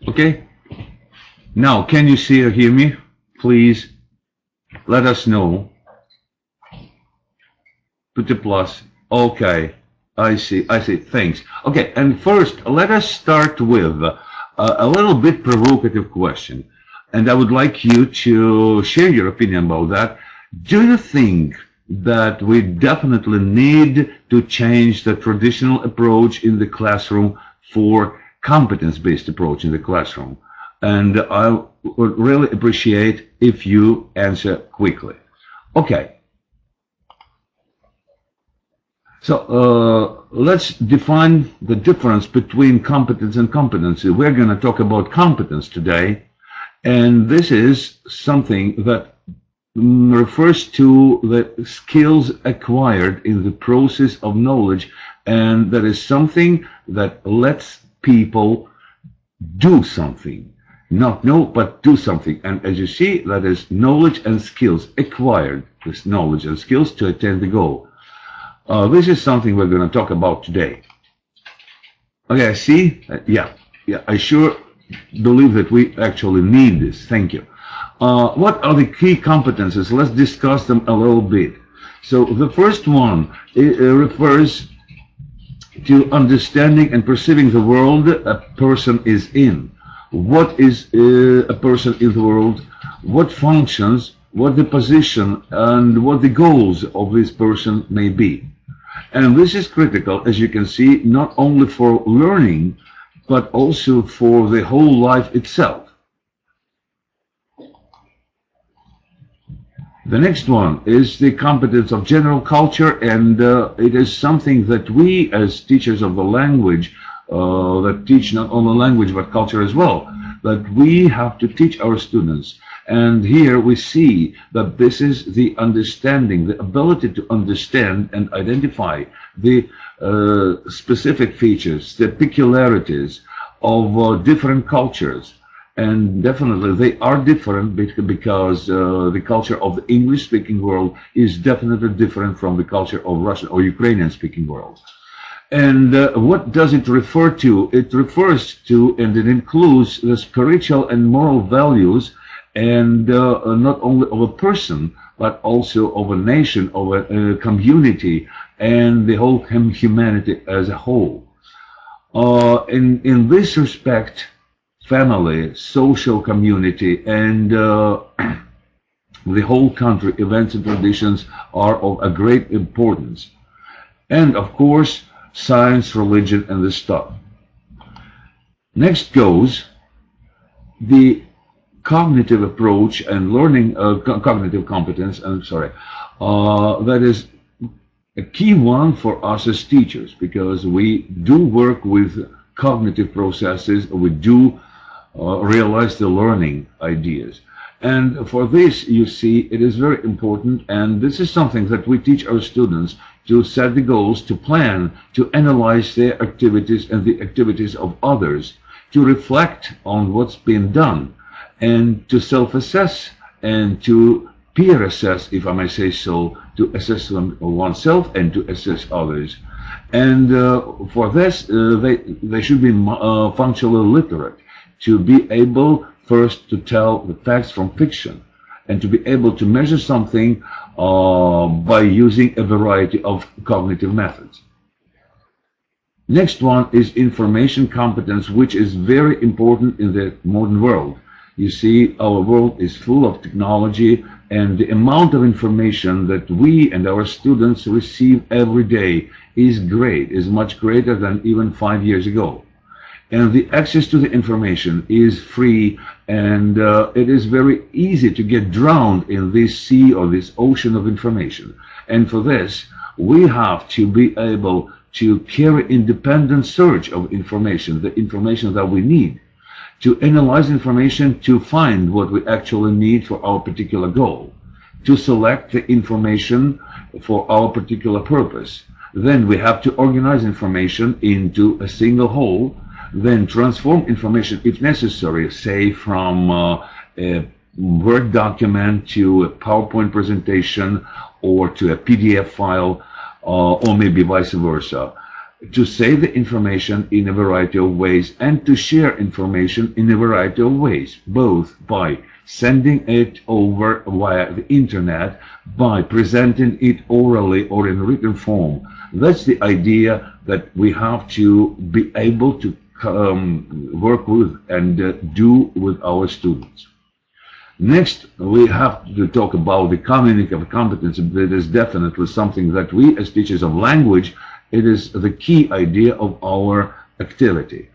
Okay? Now, can you see or hear me? Please let us know. Put a plus. Okay, I see, thanks. Okay, and first, let us start with a little bit provocative question. And I would like you to share your opinion about that. Do you think that we definitely need to change the traditional approach in the classroom for competence-based approach in the classroom? And I would really appreciate if you answer quickly. Okay. So let's define the difference between competence and competency. We're going to talk about competence today, and this is something that refers to the skills acquired in the process of knowledge, and that is something that lets people do something. Not know, but do something. And as you see, that is knowledge and skills acquired, this knowledge and skills to attain the goal. This is something we're going to talk about today. Okay, see? Yeah, I sure believe that we actually need this. Thank you. What are the key competences? Let's discuss them a little bit. So the first one refers to understanding and perceiving the world a person is in. What is a person in the world? What functions, what the position, and what the goals of this person may be. And this is critical, as you can see, not only for learning, but also for the whole life itself. The next one is the competence of general culture, and it is something that we, as teachers of the language, that teach not only language but culture as well, that we have to teach our students. And here we see that this is the understanding, the ability to understand and identify the specific features, the peculiarities of different cultures. And definitely they are different because the culture of the English-speaking world is definitely different from the culture of Russian or Ukrainian-speaking world. And what does it refer to? It refers to, and it includes, the spiritual and moral values, and not only of a person, but also of a nation, of a community, and the whole humanity as a whole. In this respect, family, social community, and the whole country, events and traditions are of a great importance. And of course, science, religion, and this stuff. Next goes the cognitive approach and learning, cognitive competence, that is a key one for us as teachers, because we do work with cognitive processes, we do realize the learning ideas. And for this, you see, it is very important, and this is something that we teach our students, to set the goals, to plan, to analyze their activities and the activities of others, to reflect on what's been done, and to self-assess and to peer assess, if I may say so, to assess oneself and to assess others. And for this, they should be functionally literate, to be able first to tell the facts from fiction, and to be able to measure something by using a variety of cognitive methods. Next one is information competence, which is very important in the modern world. You see, our world is full of technology, and the amount of information that we and our students receive every day is great, is much greater than even 5 years ago. And the access to the information is free, and it is very easy to get drowned in this sea or this ocean of information. And for this, we have to be able to carry independent search of information, the information that we need, to analyze information, to find what we actually need for our particular goal, to select the information for our particular purpose. Then we have to organize information into a single whole, then transform information if necessary, say from a Word document to a PowerPoint presentation or to a PDF file, or maybe vice versa. to say the information in a variety of ways and to share information in a variety of ways, both by sending it over via the internet, by presenting it orally or in written form. That's the idea that we have to be able to work with and do with our students. Next, we have to talk about the communicative competence. That is definitely something that we, as teachers of language, it is the key idea of our activity.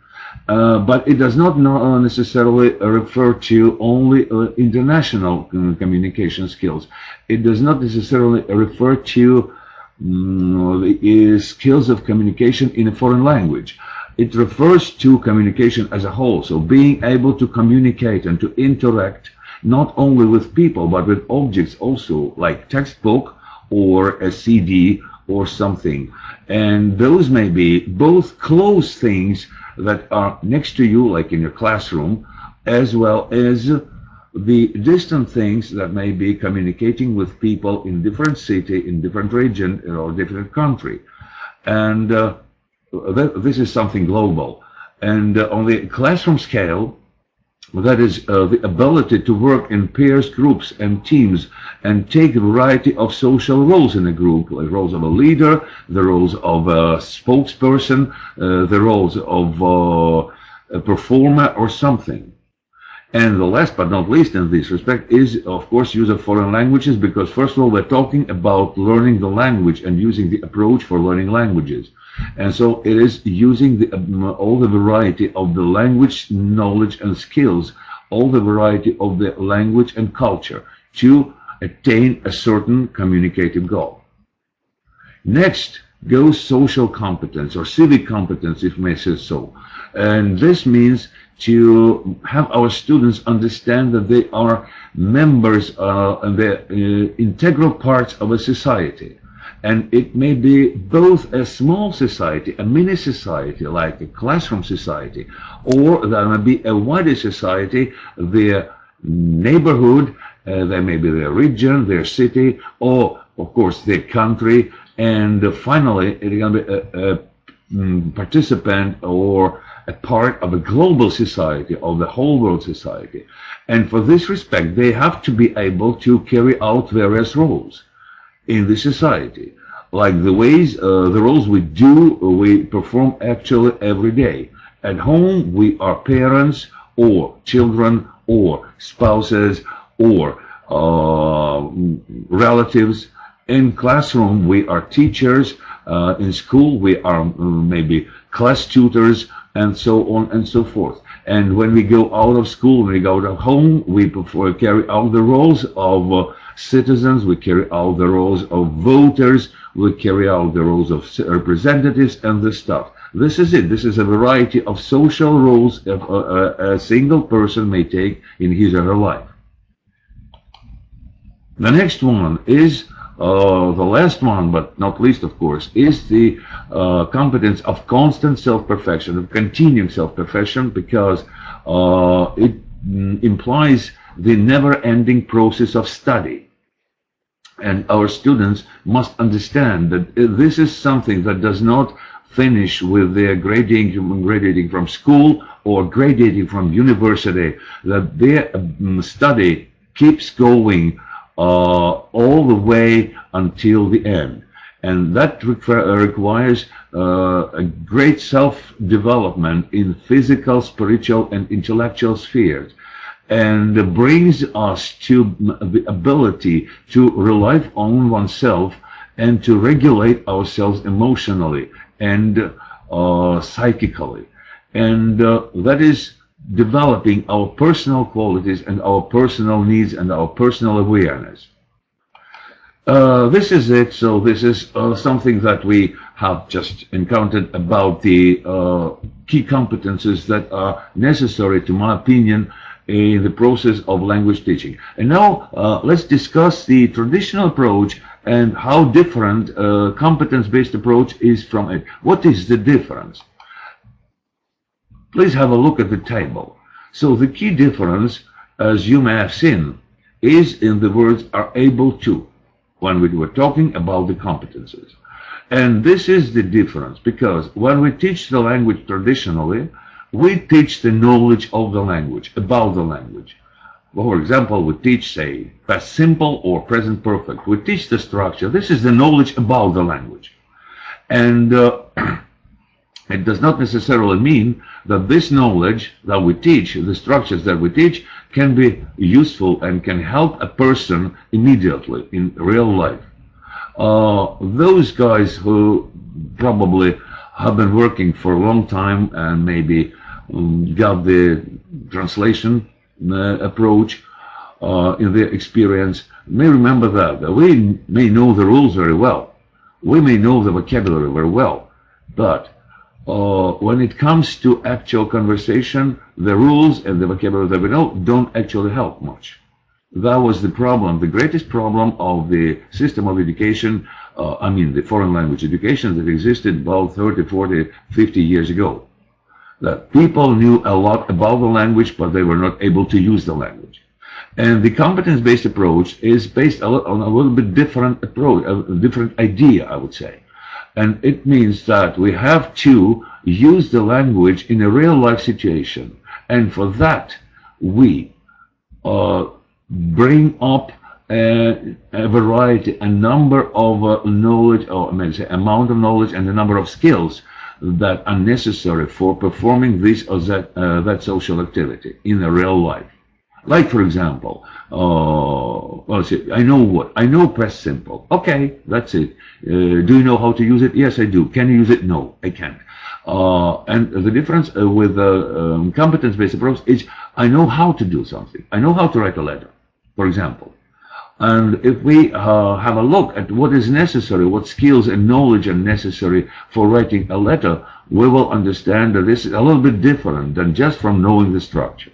But it does not necessarily refer to only international communication skills. It does not necessarily refer to the skills of communication in a foreign language. It refers to communication as a whole, so being able to communicate and to interact not only with people but with objects also, like textbook or a CD or something. And those may be both close things that are next to you, like in your classroom, as well as the distant things that may be communicating with people in different city, in different region, or different country. And this is something global. And on the classroom scale, that is the ability to work in pairs, groups, and teams, and take a variety of social roles in a group, like roles of a leader, the roles of a spokesperson, the roles of a performer or something. And the last but not least in this respect is, of course, use of foreign languages, because first of all, we're talking about learning the language and using the approach for learning languages. And so it is using all the variety of the language, knowledge, and skills, all the variety of the language and culture to attain a certain communicative goal. Next goes social competence, or civic competence, if may say so. And this means to have our students understand that they are members and they're integral parts of a society. And it may be both a small society, a mini society, like a classroom society, or there may be a wider society, their neighborhood, there may be their region, their city, or, of course, their country, and finally, it can be a participant or a part of a global society, of the whole world society. And for this respect, they have to be able to carry out various roles in the society, like the ways, the roles we perform actually every day. At home, we are parents, or children, or spouses, or relatives. In classroom, we are teachers. In school, we are maybe class tutors, and so on and so forth. And when we go out of school, when we go to home, we carry out the roles of citizens, we carry out the roles of voters, we carry out the roles of representatives, and this stuff. This is it. This is a variety of social roles a single person may take in his or her life. The next one is, the last one, but not least, of course, is the competence of constant self-perfection, of continuing self-perfection, because it implies the never-ending process of study. And our students must understand that this is something that does not finish with their graduating from school or graduating from university, that their study keeps going all the way until the end. And that requires a great self-development in physical, spiritual, and intellectual spheres, and brings us to the ability to rely on oneself and to regulate ourselves emotionally and psychically. And that is developing our personal qualities and our personal needs and our personal awareness. This is it. So this is something that we have just encountered about the key competences that are necessary, to my opinion, in the process of language teaching. And now let's discuss the traditional approach and how different competence-based approach is from it. What is the difference? Please have a look at the table. So the key difference, as you may have seen, is in the words "are able to," when we were talking about the competences. And this is the difference, because when we teach the language traditionally, we teach the knowledge of the language, about the language. For example, we teach, say, past simple or present perfect. We teach the structure. This is the knowledge about the language. And it does not necessarily mean that this knowledge that we teach, the structures that we teach, can be useful and can help a person immediately in real life. Those guys who probably have been working for a long time and maybe got the translation approach in their experience may remember that we may know the rules very well, we may know the vocabulary very well, but when it comes to actual conversation, the rules and the vocabulary that we know don't actually help much. That was the problem, the greatest problem of the system of education, the foreign language education that existed about 30, 40, 50 years ago. That people knew a lot about the language, but they were not able to use the language. And the competence-based approach is based on a little bit different approach, a different idea, I would say. And it means that we have to use the language in a real-life situation. And for that, we bring up a variety, a number of knowledge, or I say amount of knowledge, and a number of skills that are necessary for performing this or that social activity in a real life. Like, for example, I know what? I know past simple. Okay, that's it. Do you know how to use it? Yes, I do. Can you use it? No, I can't. And the difference with the competence-based approach is I know how to do something. I know how to write a letter, for example. And if we have a look at what is necessary, what skills and knowledge are necessary for writing a letter, we will understand that this is a little bit different than just from knowing the structure.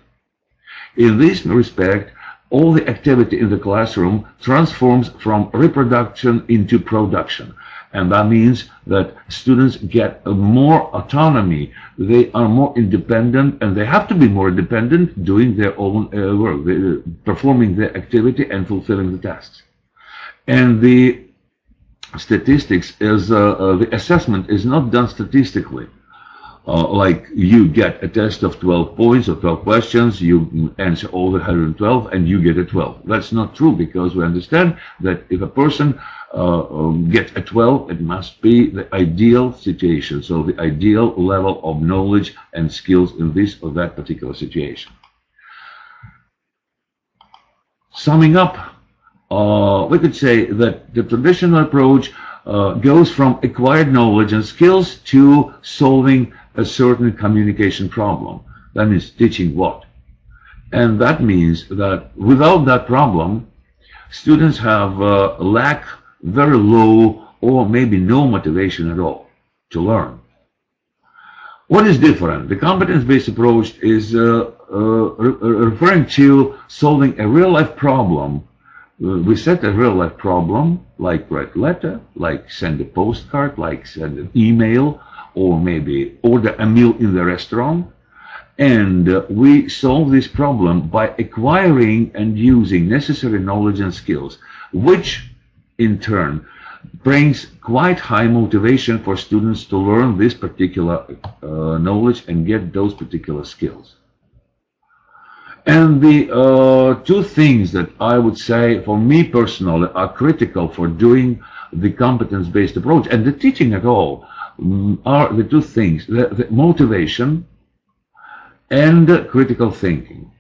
In this respect, all the activity in the classroom transforms from reproduction into production. And that means that students get more autonomy, they are more independent, and they have to be more independent doing their own work, performing their activity and fulfilling the tasks. And the statistics is, the assessment is not done statistically. Like you get a test of 12 points or 12 questions, you answer all the 112 and you get a 12. That's not true, because we understand that if a person gets a 12, it must be the ideal situation, so the ideal level of knowledge and skills in this or that particular situation. Summing up, we could say that the traditional approach goes from acquired knowledge and skills to solving a certain communication problem. That means teaching what? And that means that without that problem, students have lack very low or maybe no motivation at all to learn. What is different? The competence-based approach is referring to solving a real-life problem. We set a real-life problem, like write a letter, like send a postcard, like send an email, or maybe order a meal in the restaurant. And we solve this problem by acquiring and using necessary knowledge and skills, which in turn brings quite high motivation for students to learn this particular knowledge and get those particular skills. And the two things that I would say for me personally are critical for doing the competence-based approach and the teaching at all are the two things, the motivation and critical thinking,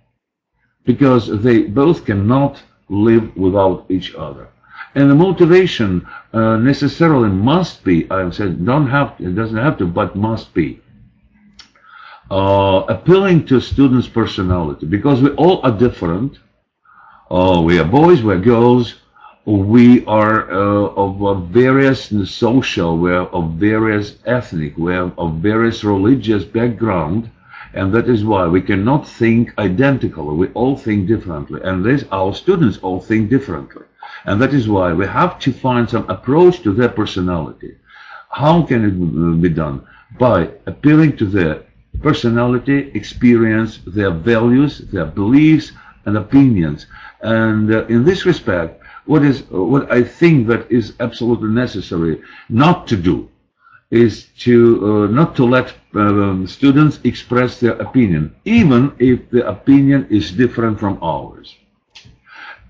because they both cannot live without each other. And the motivation necessarily must be, I said, it doesn't have to, but must be appealing to students' personality, because we all are different. We are boys, we are girls, we are of various social, we are of various ethnic, we are of various religious background, and that is why we cannot think identically. We all think differently, and our students all think differently. And that is why we have to find some approach to their personality. How can it be done? By appealing to their personality, experience, their values, their beliefs and opinions. And in this respect, what I think that is absolutely necessary not to do is to not to let students express their opinion, even if the opinion is different from ours.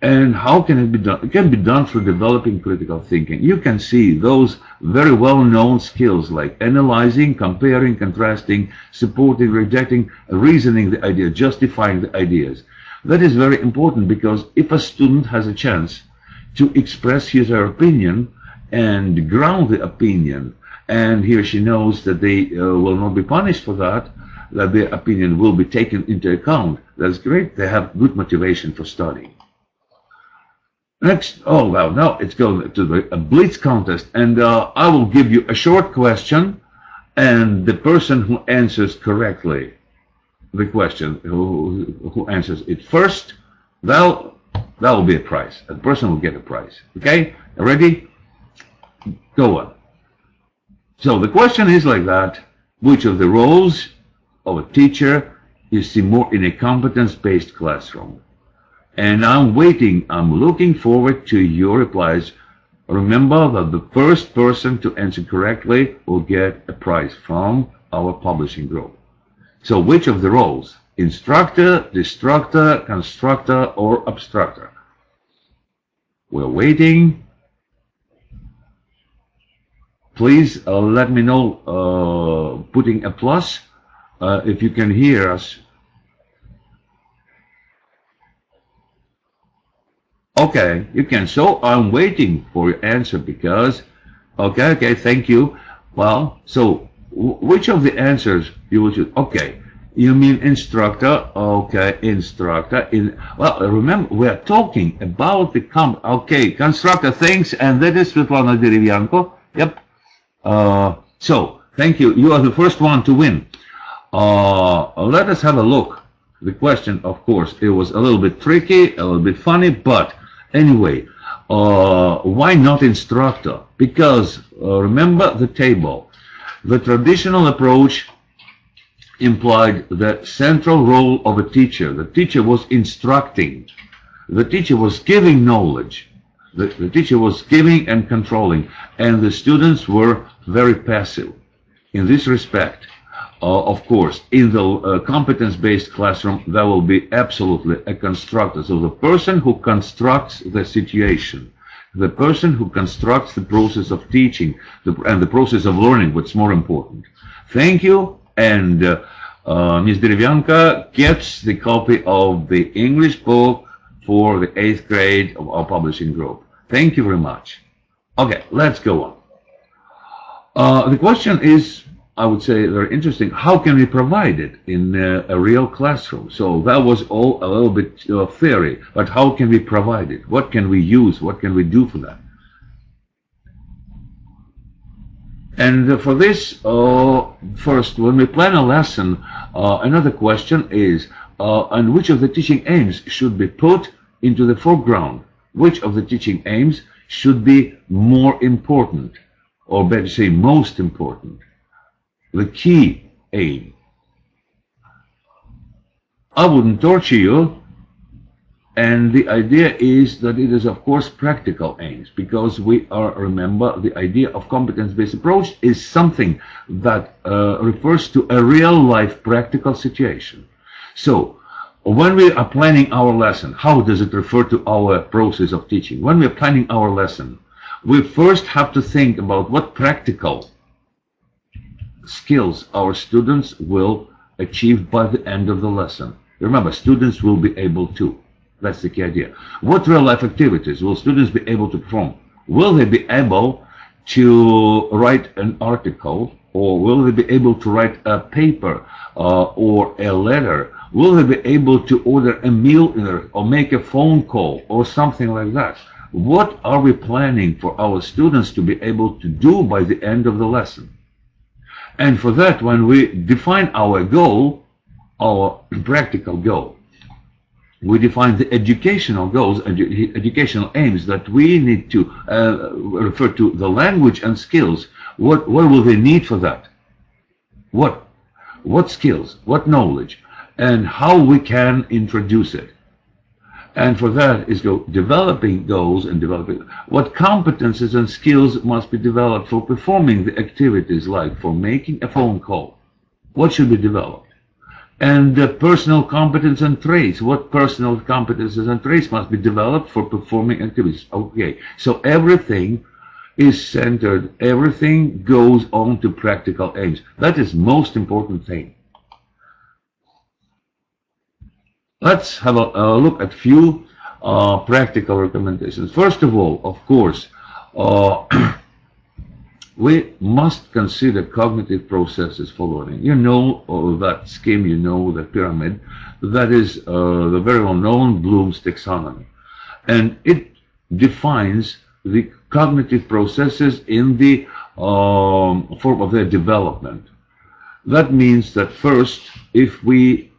And how can it be done? It can be done through developing critical thinking. You can see those very well-known skills like analyzing, comparing, contrasting, supporting, rejecting, reasoning the idea, justifying the ideas. That is very important, because if a student has a chance to express his or her opinion and ground the opinion, and he or she knows that they will not be punished for that their opinion will be taken into account, that's great. They have good motivation for studying. Next, oh well, now it's going to the blitz contest, and I will give you a short question, and the person who answers correctly the question, who answers it first, that will be a prize. The person will get a prize. Okay, ready? Go on. So the question is like that: which of the roles of a teacher you see more in a competence-based classroom? And I'm waiting, I'm looking forward to your replies. Remember that the first person to answer correctly will get a prize from our publishing group. So which of the roles? Instructor, destructor, constructor, or obstructor? We're waiting. Please let me know, putting a plus, if you can hear us. Okay, you can. So I'm waiting for your answer because, okay, thank you. Well, so which of the answers you will choose? Okay, you mean instructor? Okay, instructor. Well, remember, we are talking about the constructor. Thanks, and that is Svetlana Derevyanko. Yep. So thank you. You are the first one to win. Let us have a look. The question, of course, it was a little bit tricky, a little bit funny, but anyway, why not instructor? Because remember the table. The traditional approach implied the central role of a teacher. The teacher was instructing. The teacher was giving knowledge. The teacher was giving and controlling, and the students were very passive. In this respect, of course, in the competence-based classroom, there will be absolutely a constructor. So the person who constructs the situation, the person who constructs the process of teaching and the process of learning, what's more important. Thank you, and Ms. Derevyanka gets the copy of the English book for the 8th grade of our publishing group. Thank you very much. Okay, let's go on. The question is, I would say, very interesting. How can we provide it in a real classroom? So that was all a little bit theory, but how can we provide it? What can we use? What can we do for that? And for this, first, when we plan a lesson, another question is, and which of the teaching aims should be put into the foreground? Which of the teaching aims should be more important, or better say, most important? The key aim. I wouldn't torture you, and the idea is that it is, of course, practical aims, because we are, remember, the idea of competence-based approach is something that refers to a real-life practical situation. So, when we are planning our lesson, how does it refer to our process of teaching? When we are planning our lesson, we first have to think about what practical skills our students will achieve by the end of the lesson. Remember, students will be able to. That's the key idea. What real-life activities will students be able to perform? Will they be able to write an article, or will they be able to write a paper or a letter? Will they be able to order a meal or make a phone call or something like that? What are we planning for our students to be able to do by the end of the lesson? And for that, when we define our goal, our practical goal, we define the educational goals and educational aims that we need to refer to the language and skills. What will they need for that? What skills, what knowledge, and how we can introduce it. And for that is developing goals and developing what competences and skills must be developed for performing the activities, like for making a phone call. What should be developed? And personal competence and traits. What personal competences and traits must be developed for performing activities? Okay, so everything is centered, everything goes on to practical aims. That is most important thing. Let's have a look at few practical recommendations. First of all, of course, we must consider cognitive processes for learning. You know that scheme, you know the pyramid. That is the very well-known Bloom's taxonomy. And it defines the cognitive processes in the form of their development. That means that first, if we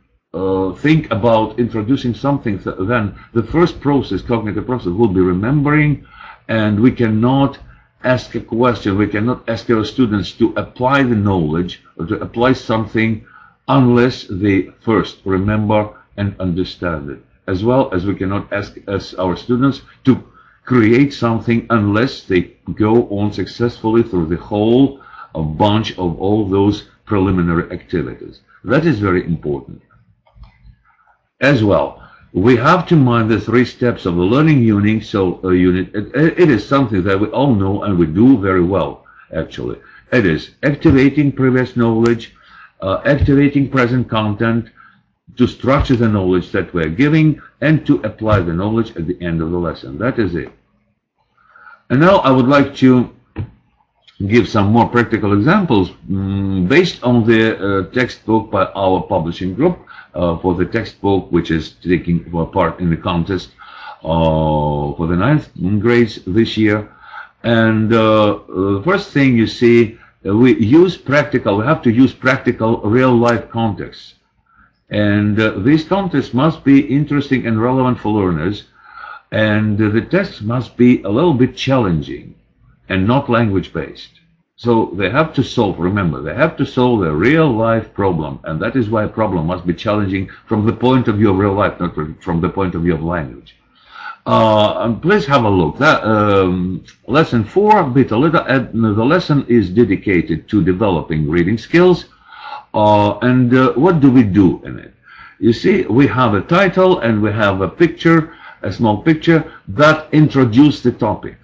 think about introducing something, then the first process, cognitive process, will be remembering, and we cannot ask a question, we cannot ask our students to apply the knowledge or to apply something unless they first remember and understand it. As well as we cannot ask our students to create something unless they go on successfully through the whole bunch of all those preliminary activities. That is very important. As well, we have to mind the 3 steps of the learning unit. So it is something that we all know and we do very well, actually. It is activating previous knowledge, activating present content, to structure the knowledge that we're giving, and to apply the knowledge at the end of the lesson. That is it. And now I would like to give some more practical examples based on the textbook by our publishing group, for the textbook which is taking part in the contest for the 9th grades this year. And the first thing you see, we have to use practical real-life contexts. And these contexts must be interesting and relevant for learners, and the tests must be a little bit challenging and not language-based. So they have to solve, remember, they have to solve a real-life problem, and that is why a problem must be challenging from the point of view of real life, not from the point of view of language. Please have a look. Lesson 4, the lesson is dedicated to developing reading skills. And what do we do in it? You see, we have a title and we have a picture, a small picture that introduces the topic.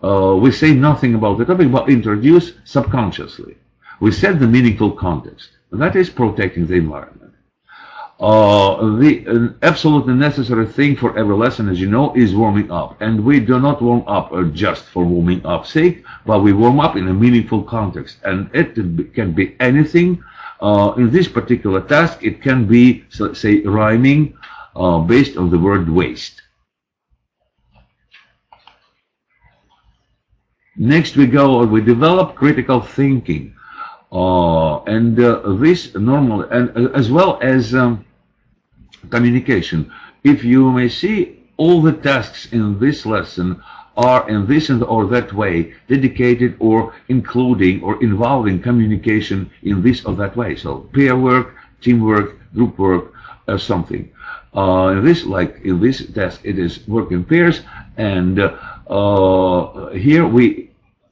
We say nothing about the topic, but introduce subconsciously. We set the meaningful context. That is protecting the environment. The absolutely necessary thing for every lesson, as you know, is warming up. And we do not warm up just for warming up sake, but we warm up in a meaningful context. And it can be anything. In this particular task, it can be, say, rhyming based on the word waste. Next we develop critical thinking, and this normally, and as well as communication. If you may see, all the tasks in this lesson are in this or that way dedicated or including or involving communication in this or that way. So peer work, teamwork, group work, something. In this task, it is work in pairs, and here we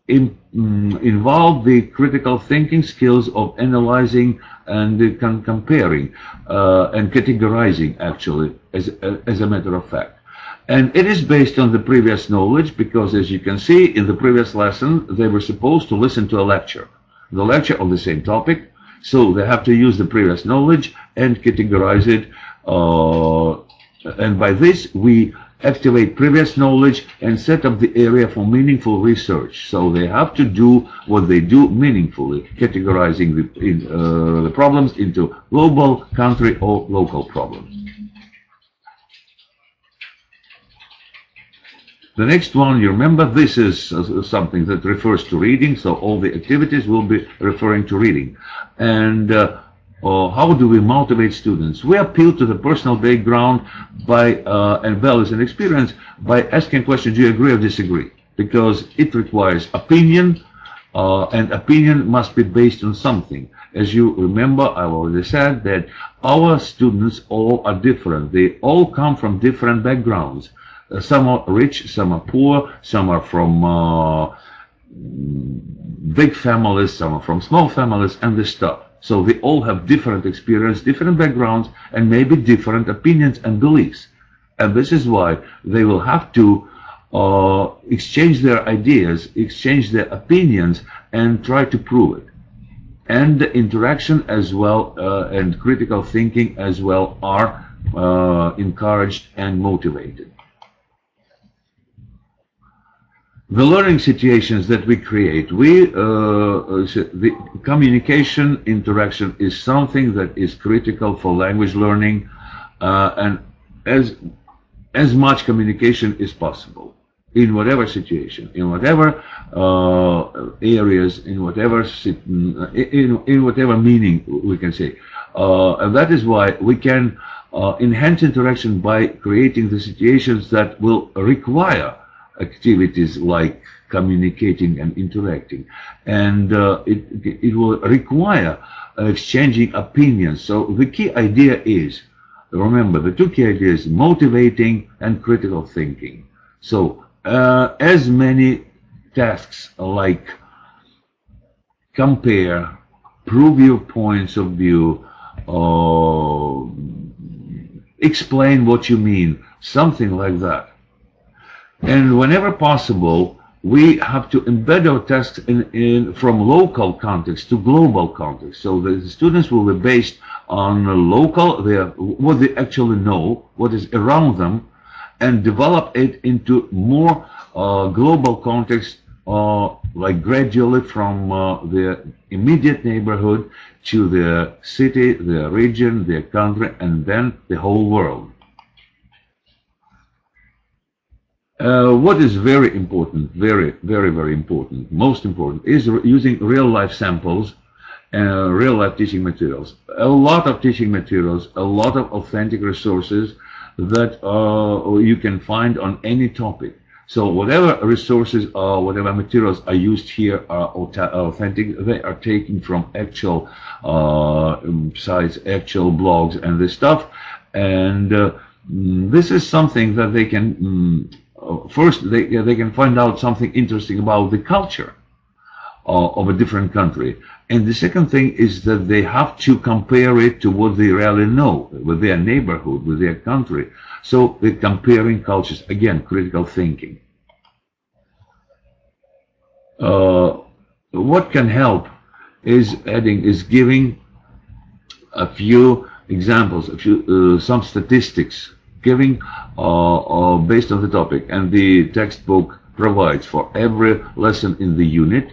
involve the critical thinking skills of analyzing and comparing and categorizing, actually, as a matter of fact. And it is based on the previous knowledge, because as you can see in the previous lesson, they were supposed to listen to a lecture on the same topic. So they have to use the previous knowledge and categorize it. And by this, we activate previous knowledge and set up the area for meaningful research. So they have to do what they do meaningfully, categorizing the problems into global, country, or local problems. The next one, you remember, this is something that refers to reading, so all the activities will be referring to reading. And how do we motivate students? We appeal to the personal background and values and experience by asking questions, do you agree or disagree? Because it requires opinion, and opinion must be based on something. As you remember, I've already said that our students all are different. They all come from different backgrounds. Some are rich, some are poor, some are from big families, some are from small families, and this stuff. So they all have different experience, different backgrounds, and maybe different opinions and beliefs. And this is why they will have to exchange their ideas, exchange their opinions, and try to prove it. And the interaction as well and critical thinking as well are encouraged and motivated. The learning situations that we create, the communication interaction is something that is critical for language learning, and as much communication is possible in whatever situation, in whatever areas, in whatever meaning we can say, and that is why we can enhance interaction by creating the situations that will require activities like communicating and interacting, and it will require exchanging opinions. So the key idea is, remember, the two key ideas: motivating and critical thinking. So as many tasks like compare, prove your points of view, explain what you mean, something like that. And whenever possible, we have to embed our tasks from local context to global context. So the students will be based on local, what they actually know, what is around them, and develop it into more global context, like gradually from the immediate neighborhood to the city, the region, the country, and then the whole world. What is very important, very important, most important, is using real-life samples and real-life teaching materials. A lot of teaching materials, a lot of authentic resources that you can find on any topic. So whatever resources or whatever materials are used here are authentic. They are taken from actual sites, actual blogs, and this stuff. And this is something that they can first, they can find out something interesting about the culture of a different country. And the second thing is that they have to compare it to what they really know, with their neighborhood, with their country. So they're comparing cultures. Again, critical thinking. What can help is giving a few examples, some statistics, giving based on the topic, and the textbook provides for every lesson in the unit.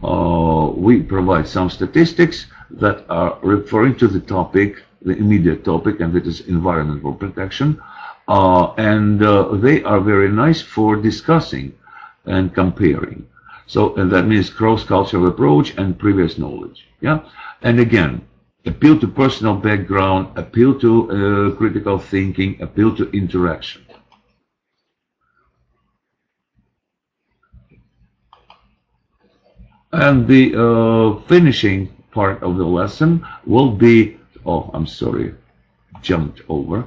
We provide some statistics that are referring to the topic, the immediate topic, and that is environmental protection, and they are very nice for discussing and comparing. So, and that means cross-cultural approach and previous knowledge. Yeah, and again, appeal to personal background, appeal to critical thinking, appeal to interaction. And the finishing part of the lesson will be, oh, I'm sorry, jumped over.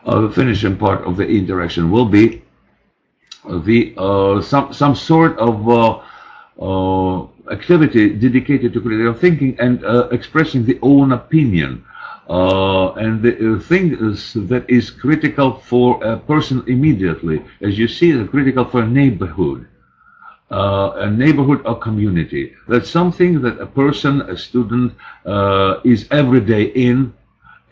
The finishing part of the interaction will be the some sort of activity dedicated to critical thinking and expressing the own opinion. And the thing that is critical for a person immediately, as you see, is critical for a neighborhood or community. That's something that a person, a student, is every day in,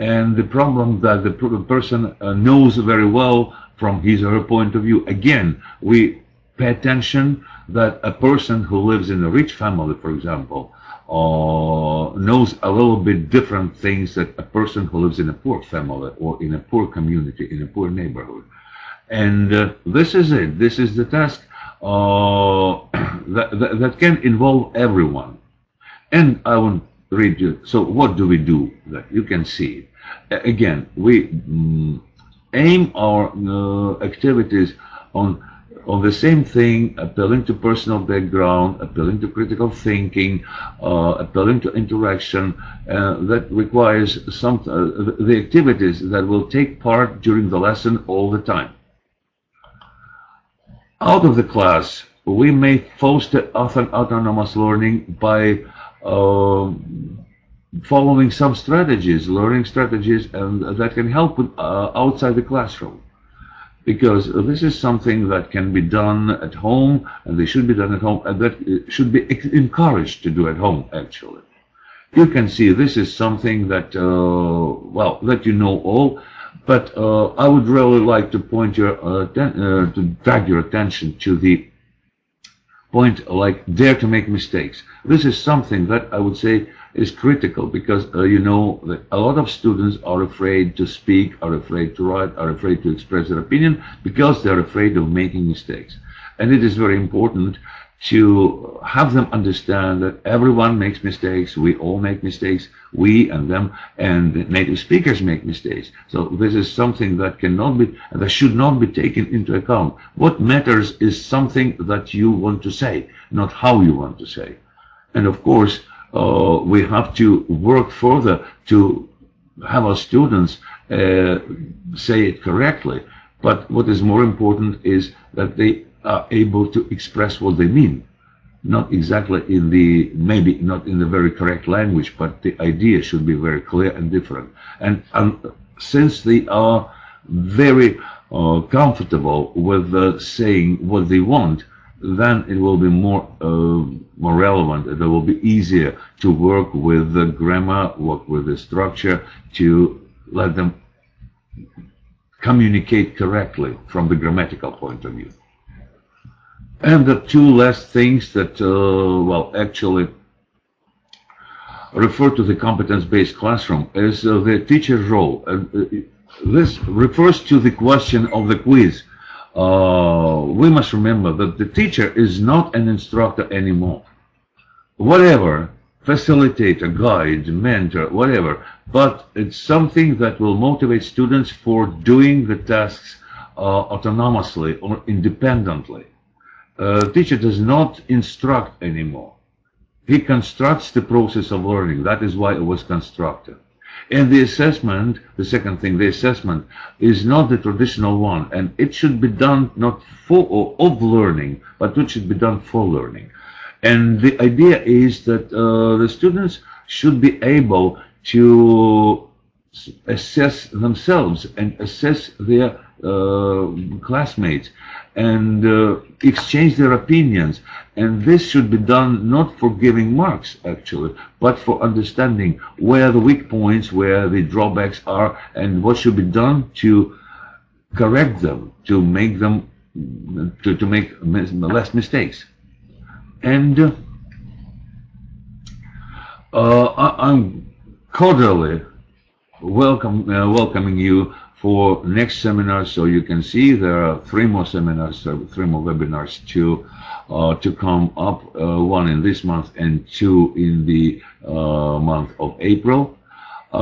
and the problem that the person knows very well from his or her point of view. Again, we pay attention that a person who lives in a rich family, for example, knows a little bit different things than a person who lives in a poor family or in a poor community, in a poor neighborhood. And this is it. This is the task that can involve everyone. And I want to read you. So what do we do? That you can see. Again, we aim our activities on on the same thing, appealing to personal background, appealing to critical thinking, appealing to interaction, that requires the activities that will take part during the lesson all the time. Out of the class, we may foster autonomous learning by following some strategies, learning strategies, and that can help with, outside the classroom. Because this is something that can be done at home, and they should be done at home, and that should be encouraged to do at home, actually. You can see this is something that, well, that you know all, but I would really like to point your, to drag your attention to the point like dare to make mistakes. This is something that I would say is critical, because you know that a lot of students are afraid to speak, are afraid to write, are afraid to express their opinion because they're afraid of making mistakes. And it is very important to have them understand that everyone makes mistakes, we all make mistakes, we and them, and native speakers make mistakes. So this is something that cannot be, that should not be taken into account. What matters is something that you want to say, not how you want to say. And of course, we have to work further to have our students say it correctly. But what is more important is that they are able to express what they mean. Not exactly in the, maybe not in the very correct language, but the idea should be very clear and different. And since they are very comfortable with saying what they want, then it will be more relevant. It will be easier to work with the grammar, work with the structure, to let them communicate correctly from the grammatical point of view. And the two last things that, well, actually refer to the competence-based classroom is the teacher's role. This refers to the question of the quiz. We must remember that the teacher is not an instructor anymore. Whatever, facilitator, guide, mentor, whatever, but it's something that will motivate students for doing the tasks autonomously or independently. Teacher does not instruct anymore. He constructs the process of learning. That is why it was constructed. And the assessment, the second thing, the assessment is not the traditional one, and it should be done not for or of learning, but it should be done for learning. And the idea is that the students should be able to assess themselves and assess their classmates and exchange their opinions. And this should be done not for giving marks, actually, but for understanding where the weak points, where the drawbacks are, and what should be done to correct them, to make them, to make less mistakes. And I'm cordially welcoming you for next seminar. So you can see there are 3 more seminars, 3 more webinars to come up, 1 in this month and 2 in the month of April.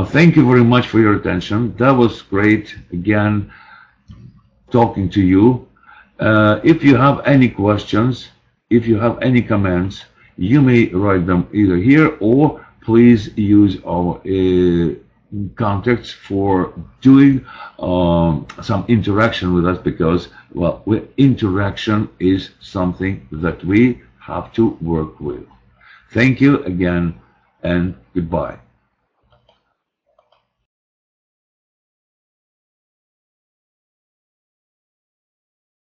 Thank you very much for your attention. That was great, again, talking to you. If you have any questions, if you have any comments, you may write them either here, or please use our contacts for doing some interaction with us, because, well, interaction is something that we have to work with. Thank you again, and goodbye.